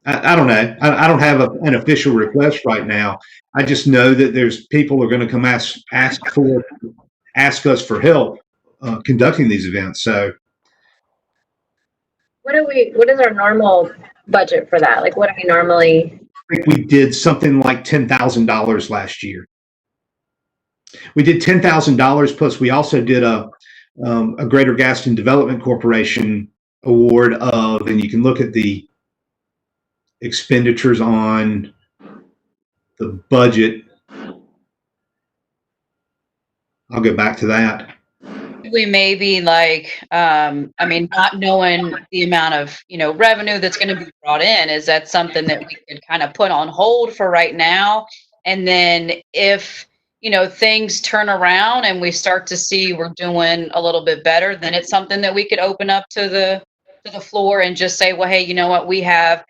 I don't know. I don't have an official request right now. I just know that there's people who are going to come ask us for help conducting these events. So, What is our normal budget for that? Like, what do we normally? I think we did something like $10,000 last year. We did $10,000, plus we also did a Greater Gaston Development Corporation award of, and you can look at the expenditures on the budget. I'll go back to that. We maybe not knowing the amount of, revenue that's going to be brought in, is that something that we could kind of put on hold for right now? And then if, things turn around and we start to see we're doing a little bit better, then it's something that we could open up to the floor and just say, well, hey, you know what, we have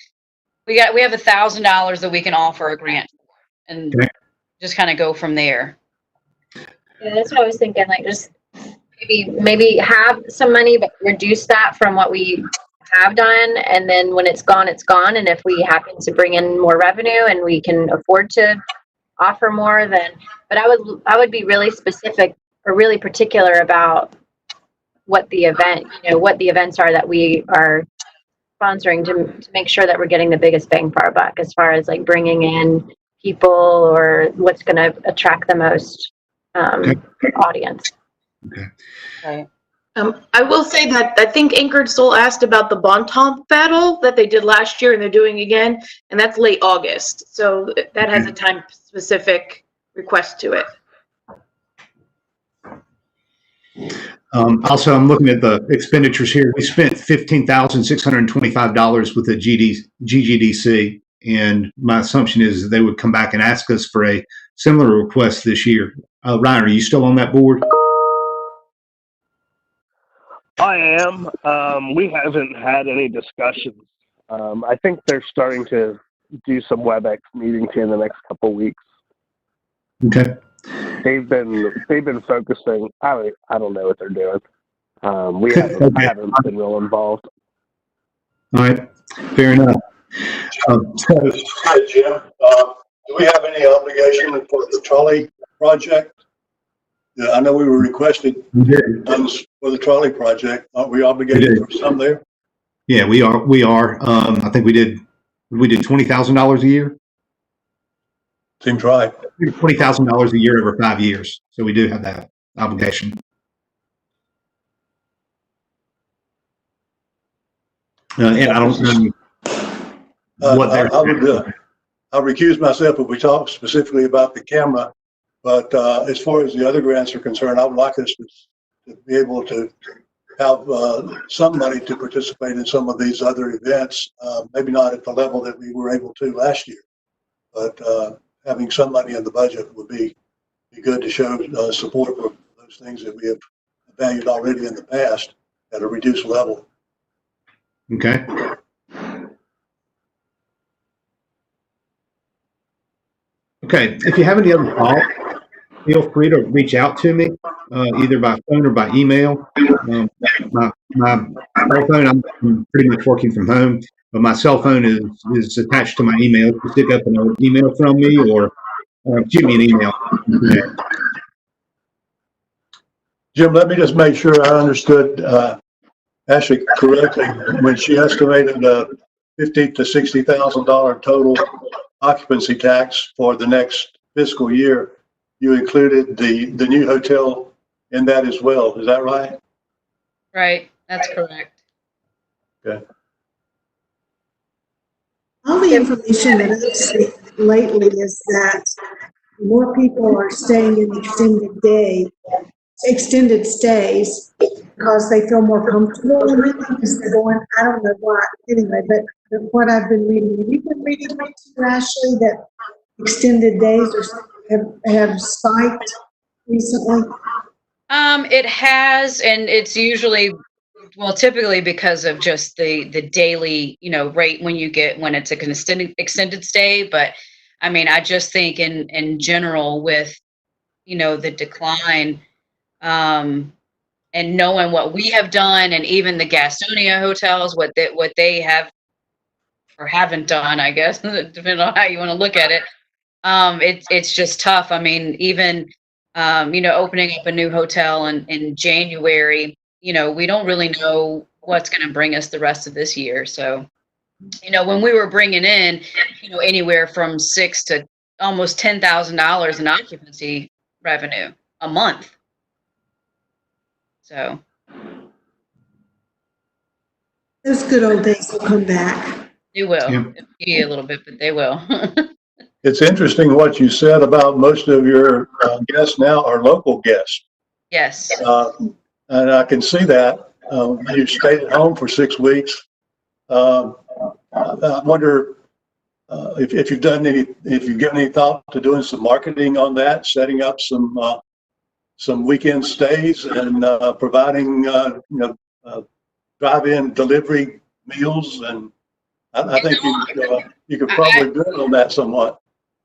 $1,000 that we can offer a grant for, and just kind of go from there. Yeah, that's what I was thinking. Like, just maybe have some money, but reduce that from what we have done, and then when it's gone, it's gone. And if we happen to bring in more revenue and we can afford to offer more, then, but I would be really specific or really particular about what the events are that we are sponsoring to make sure that we're getting the biggest bang for our buck as far as like bringing in people or what's going to attract the most audience. Okay. Right. I will say that I think Anchored Soul asked about the Bon Temps battle that they did last year and they're doing again, and that's late August. So that has a time specific request to it. Also, I'm looking at the expenditures here. We spent $15,625 with the GGDC, and my assumption is that they would come back and ask us for a similar request this year. Ryan, are you still on that board? I am. We haven't had any discussions. I think they're starting to do some WebEx meetings in the next couple of weeks. Okay. They've been focusing. I don't know what they're doing. I haven't been real involved. All right. Fair enough. Hi, Jim. Do we have any obligation for the trolley project? Yeah, I know we were requested funds for the trolley project. Aren't we obligated for some there? Yeah, we are. I think we did $20,000 a year. Seems right. $20,000 a year over 5 years. So we do have that obligation. And I don't know what I'll recuse myself if we talk specifically about the camera. But as far as the other grants are concerned, I would like us to be able to have some money to participate in some of these other events. Maybe not at the level that we were able to last year, but having some money in the budget would be good to show support for those things that we have valued already in the past at a reduced level. Okay. Okay. If you have any other thoughts, feel free to reach out to me, either by phone or by email. My cell phone, I'm pretty much working from home, but my cell phone is attached to my email. If you pick up an email from me or shoot me an email. Jim, let me just make sure I understood Ashley correctly. When she estimated $50,000 to $60,000 total occupancy tax for the next fiscal year, you included the new hotel in that as well. Is that right? Right. That's correct. Okay. All the information that I've seen lately is that more people are staying in extended stays because they feel more comfortable in it because they're going, I don't know why, anyway, but what I've been reading, have you been reading too, Ashley, that extended days have spiked recently? It has, and it's usually, well, typically because of just the daily, rate when it's an extended stay. But I mean, I just think in general with, the decline, and knowing what we have done, and even the Gastonia hotels, what they have or haven't done, I guess, depending on how you want to look at it. It's just tough. I mean, even opening up a new hotel in January, we don't really know what's going to bring us the rest of this year. So, when we were bringing in, anywhere from $6,000 to almost $10,000 in occupancy revenue a month. So Those good old days will come back. they will. Yeah. It'll be a little bit, but they will. It's interesting what you said about most of your guests now are local guests. Yes. And I can see that. You stayed at home for 6 weeks. I wonder if you've given any thought to doing some marketing on that, setting up some weekend stays and providing drive-in delivery meals, and I think you could probably build on that somewhat.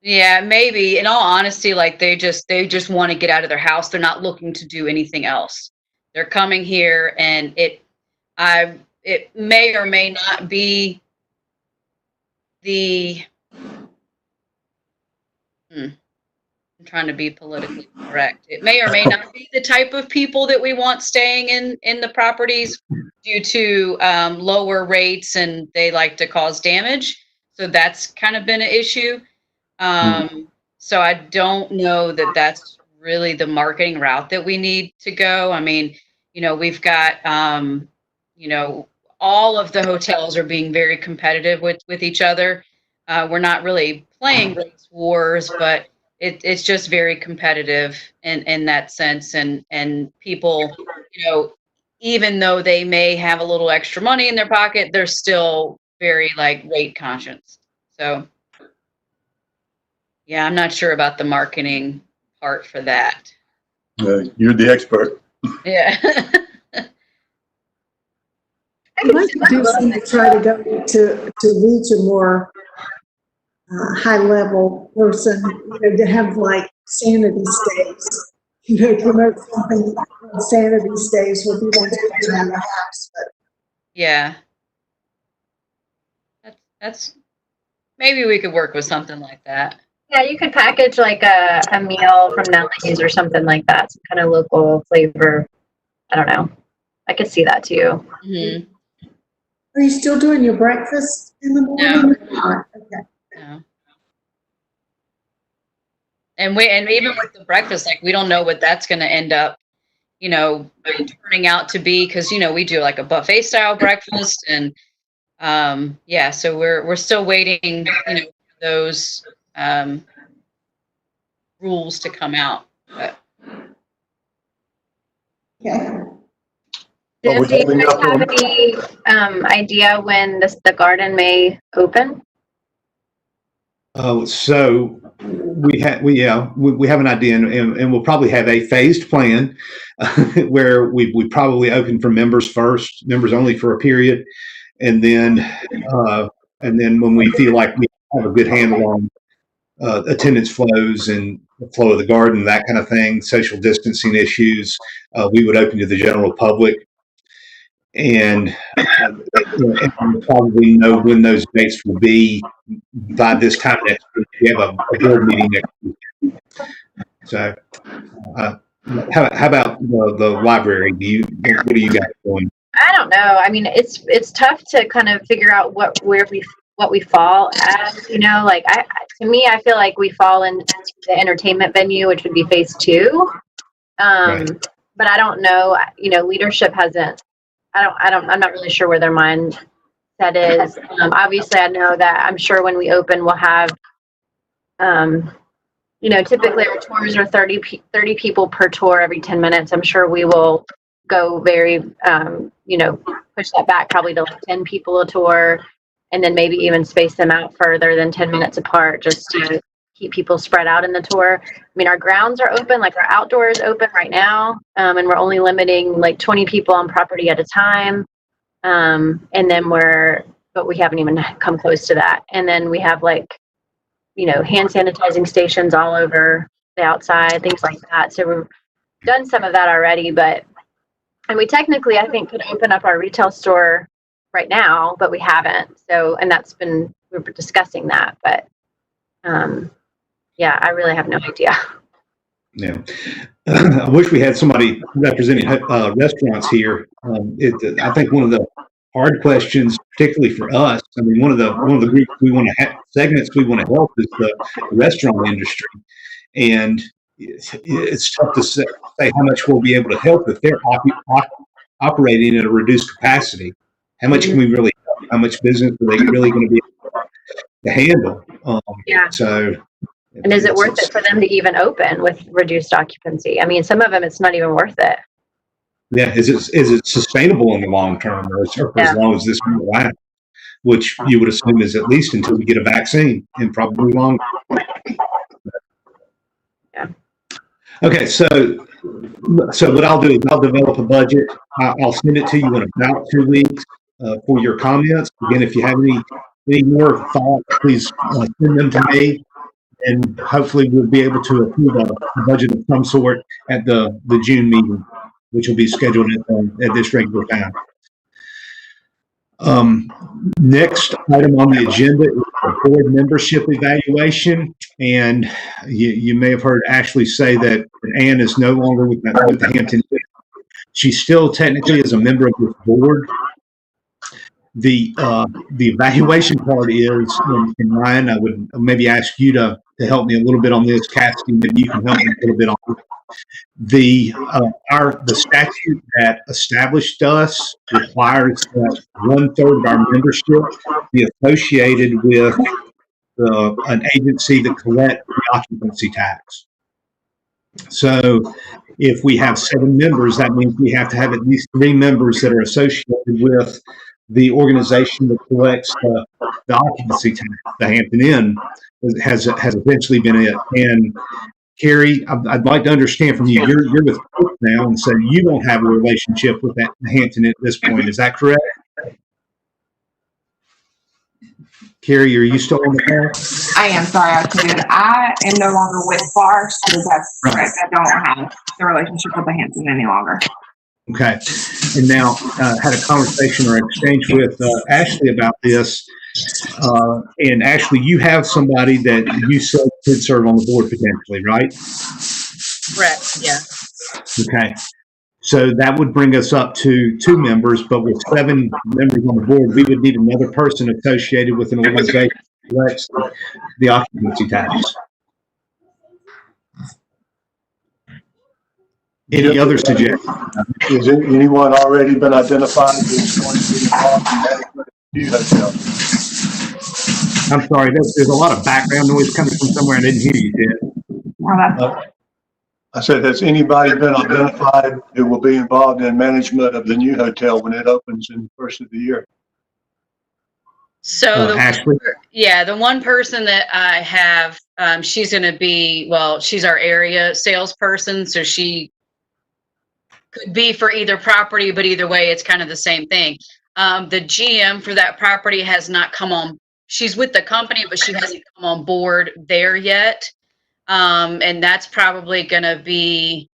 Yeah, maybe. In all honesty, like they just want to get out of their house. They're not looking to do anything else. They're coming here, and it may or may not be the I'm trying to be politically correct. It may or may not be the type of people that we want staying in the properties due to lower rates, and they like to cause damage. So that's kind of been an issue. So I don't know that that's really the marketing route that we need to go. I mean, we've got, all of the hotels are being very competitive with each other. We're not really playing race wars, but it's just very competitive in that sense. And people, even though they may have a little extra money in their pocket, they're still very rate conscious. So yeah, I'm not sure about the marketing part for that. You're the expert. Yeah. I'd like to do something to try to go to reach a more high-level person, to have sanity stays, promote something on sanity stays where people don't get around the house. But Yeah. That's maybe we could work with something like that. Yeah, you could package like a meal from Nellie's or something like that, some kind of local flavor. I don't know. I could see that too. Mm-hmm. are you still doing your breakfast in the morning? No. Okay. No. And even with the breakfast, we don't know what that's going to end up, turning out to be, because we do a buffet style breakfast, and so we're still waiting, those rules to come out. But. Okay. Do you guys have any idea when the garden may open? So we have an idea, and we'll probably have a phased plan where we probably open for members first, members only for a period, and then when we feel like we have a good handle on attendance flows and the flow of the garden, that kind of thing, social distancing issues, we would open to the general public. And we'll probably know when those dates will be by this time next week. We have a board meeting next week. So, how about the library? What are you guys doing? I don't know. I mean, it's tough to kind of figure out what we fall as. To me, I feel like we fall in the entertainment venue, which would be phase 2. Right. But I don't know. Leadership hasn't. I'm not really sure where their mindset is. Obviously, I know that I'm sure when we open, we'll have, typically our tours are 30 people per tour every 10 minutes. I'm sure we will go very, push that back probably to 10 people a tour, and then maybe even space them out further than 10 minutes apart, just to keep people spread out in the tour. I mean, our grounds are open, our outdoor is open right now, and we're only limiting 20 people on property at a time. And then but we haven't even come close to that. And then we have hand sanitizing stations all over the outside, things like that. So we've done some of that already, and we technically, I think, could open up our retail store right now, but we haven't. So, and we were discussing that, but, I really have no idea. Yeah. I wish we had somebody representing restaurants here. I think one of the hard questions, particularly for us, I mean, one of the groups we want to have, segments we want to help, is the restaurant industry. And it's tough to say how much we'll be able to help if they're operating at a reduced capacity. How much can we really help? How much business are they really going to be able to handle? So. And is it worth it for them to even open with reduced occupancy? I mean, some of them, it's not even worth it. Yeah. Is it sustainable in the long term, or as long as this will last, which you would assume is at least until we get a vaccine, and probably longer. Yeah. Okay. So what I'll do is I'll develop a budget. I'll send it to you in about 2 weeks for your comments. Again, if you have any more thoughts, please send them to me. And hopefully we'll be able to approve a budget of some sort at the June meeting, which will be scheduled at this regular time. Next item on the agenda is the board membership evaluation. And you may have heard Ashley say that Ann is no longer with the Hampton. She still technically is a member of this board. The evaluation part is, and Ryan, I would maybe ask you to help me a little bit on this. Cassidy, maybe you can help me a little bit on it. The statute that established us requires that 1/3 of our membership be associated with an agency that collects the occupancy tax. So if we have 7 members, that means we have to have at least 3 members that are associated with the organization that collects the occupancy tax. The Hampton Inn has eventually been it. And Carrie, I'd like to understand from you. You're with Cook now, and so you don't have a relationship with the Hampton Inn at this point. Is that correct? Carrie, are you still on the call? I am sorry, I couldn't. I am no longer with FAR, so that's correct. I don't have the relationship with the Hampton any longer. Okay. And now had a conversation or exchange with Ashley about this. And Ashley, you have somebody that you said could serve on the board potentially, right? Correct. Yeah. Okay. So that would bring us up to 2 members, but with 7 members on the board, we would need another person associated with an organization that collects the occupancy tax. Any other suggestions? Has anyone already been identified as going to be involved in management of the new hotel? I'm sorry, there's a lot of background noise coming from somewhere. I didn't hear you, Ted. I said, has anybody been identified who will be involved in management of the new hotel when it opens in the first of the year? So Ashley? the one person that I have, she's going to be, well, she's our area salesperson, so she could be for either property, but either way, it's kind of the same thing. The GM for that property has not come on. She's with the company, but she hasn't come on board there yet. And that's probably going to be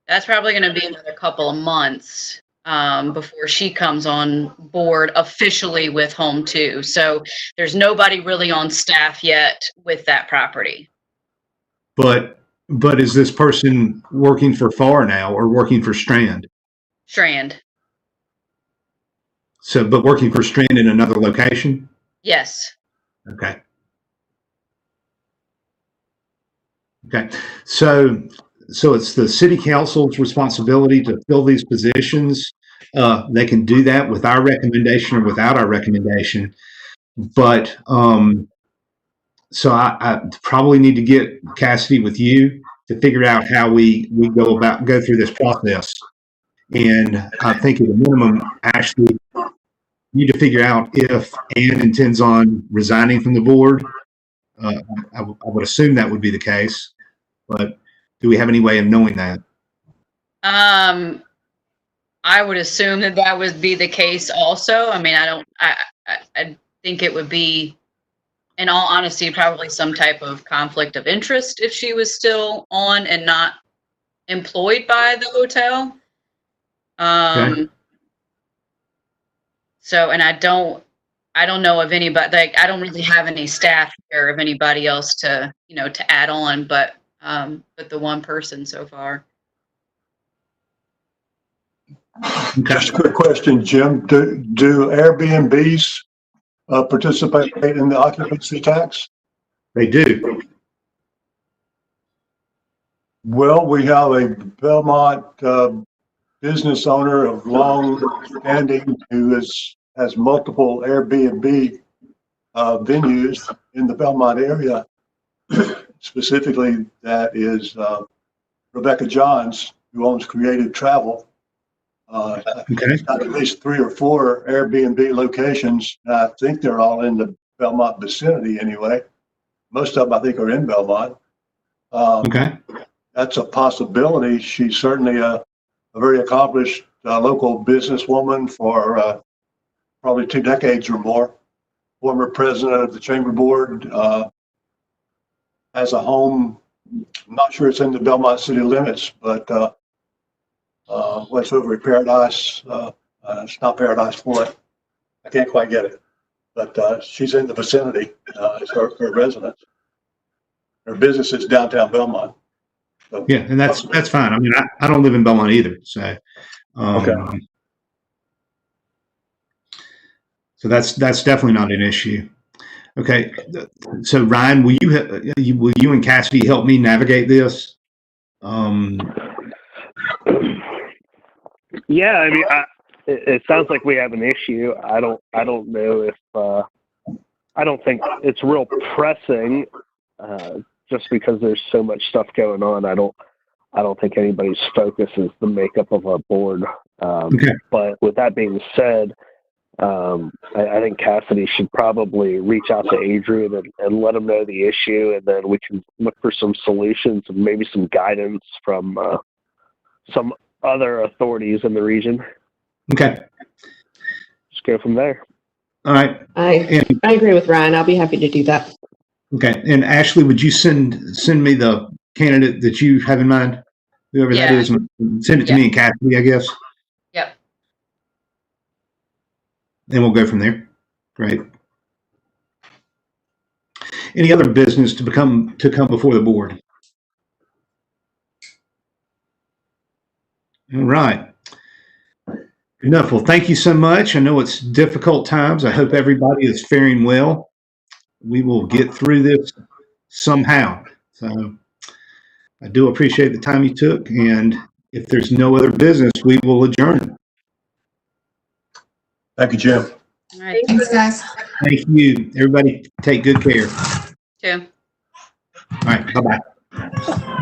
another couple of months before she comes on board officially with Home 2. So there's nobody really on staff yet with that property. But is this person working for FAR now or working for Strand? Strand. So, but working for Strand in another location? Yes. Okay. Okay. So it's the city council's responsibility to fill these positions. They can do that with our recommendation or without our recommendation. But so I probably need to get Cassidy with you to figure out how we go through this process. And I think at a minimum, Ashley, you need to figure out if Ann intends on resigning from the board. I would assume that would be the case, but do we have any way of knowing that? I would assume that would be the case also. I mean, I think it would be, in all honesty, probably some type of conflict of interest if she was still on and not employed by the hotel. Okay. So, and I don't know of anybody, like, I don't really have any staff here of anybody else to add on, but the one person so far. Just a quick question, Jim. Do Airbnbs participate in the occupancy tax? They do. Well, we have a Belmont business owner of long standing who has multiple Airbnb venues in the Belmont area. Specifically, that is Rebecca Johns, who owns Creative Travel. She's got at least 3 or 4 Airbnb locations. I think they're all in the Belmont vicinity anyway. Most of them, I think, are in Belmont. That's a possibility. She's certainly a very accomplished local businesswoman for probably 2 decades or more. Former president of the Chamber Board, has a home. I'm not sure it's in the Belmont city limits, but what's over at Paradise? It's not Paradise Point. I can't quite get it, but she's in the vicinity as her residence. Her business is downtown Belmont. So, Yeah, and that's fine. I mean, I don't live in Belmont either, so Okay. so that's definitely not an issue. Okay, so Ryan, will you and Cassidy help me navigate this? Yeah, I mean, it sounds like we have an issue. I don't know if I don't think it's real pressing, just because there's so much stuff going on. I don't think anybody's focus is the makeup of our board. Okay. But with that being said, I think Cassidy should probably reach out to Adrian and let him know the issue, and then we can look for some solutions and maybe some guidance from some other authorities in the region. Okay. Just go from there. All right. I agree with Ryan. I'll be happy to do that. Okay. And Ashley, would you send me the candidate that you have in mind, whoever that Yeah. is, and send it to me and Cassidy, I guess, Yep. and we'll go from there. Great. Any other business to come before the board? All right. Enough. Well, thank you so much. I know it's difficult times. I hope everybody is faring well. We will get through this somehow. So I do appreciate the time you took. And if there's no other business, we will adjourn. Thank you, Jim. All right. Thanks, guys. Thank you. Everybody take good care. Too. All right. Bye-bye.